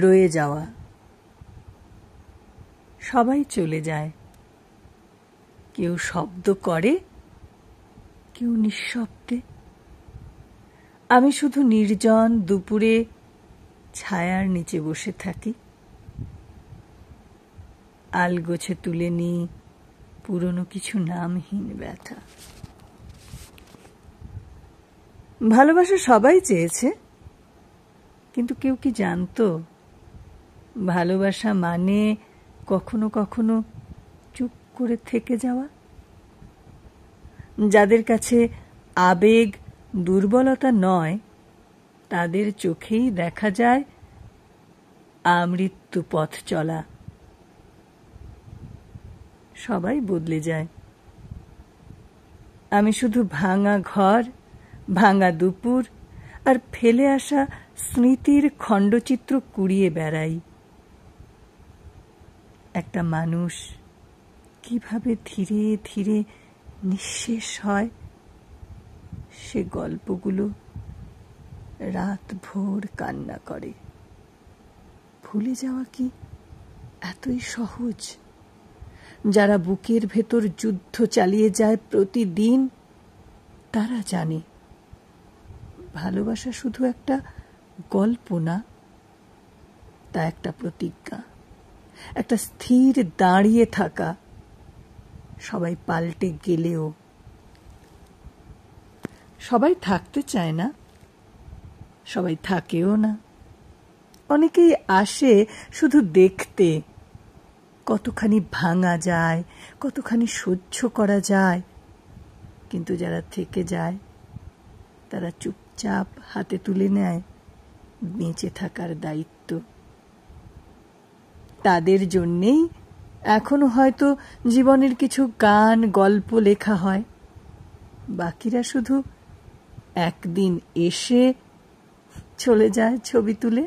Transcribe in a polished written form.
রয়ে যাওয়া। সবাই চলে যায়, কেউ শব্দ করে, কেউ নিঃশব্দে। আমি শুধু নির্জন দুপুরে ছায়ার নিচে বসে থাকি, আলগোছে তুলে নিই পুরনো কিছু নামহীন ব্যথা। ভালোবাসা সবাই চেয়েছে, কিন্তু কেউ কি জানতো ভালোবাসা মানে কখনো কখনো চুপ করে থেকে যাওয়া? যাদের কাছে আবেগ দুর্বলতা নয়, তাদের চোখেই দেখা যায় আমৃত্যু পথ চলা। সবাই বদলে যায়, আমি শুধু ভাঙা ঘর, ভাঙা দুপুর আর ফেলে আসা স্মৃতির খণ্ডচিত্র কুড়িয়ে বেড়াই। একটা মানুষ কিভাবে ধীরে ধীরে নিঃশেষ হয়, সে গল্পগুলো রাত ভোর কান্না করে। ভুলে যাওয়া কি এতই সহজ? যারা বুকের ভেতর যুদ্ধ চালিয়ে যায় প্রতিদিন, তারা জানে ভালোবাসা শুধু একটা গল্প না, তা একটা প্রতিজ্ঞা, একটা স্থির দাঁড়িয়ে থাকা। সবাই পাল্টে গেলেও সবাই থাকতে চায় না, সবাই থাকেও না। অনেকেই আসে শুধু দেখতে, কতখানি ভাঙা যায়, কতখানি সহ্য করা যায়। কিন্তু যারা থেকে যায়, তারা চুপচাপ হাতে তুলে নেয় বেঁচে থাকার দায়িত্ব। তাদের জন্যেই এখনো হয়তো জীবনের কিছু গান গল্প লেখা হয়। বাকিরা শুধু একদিন এসে চলে যায় ছবি তুলে।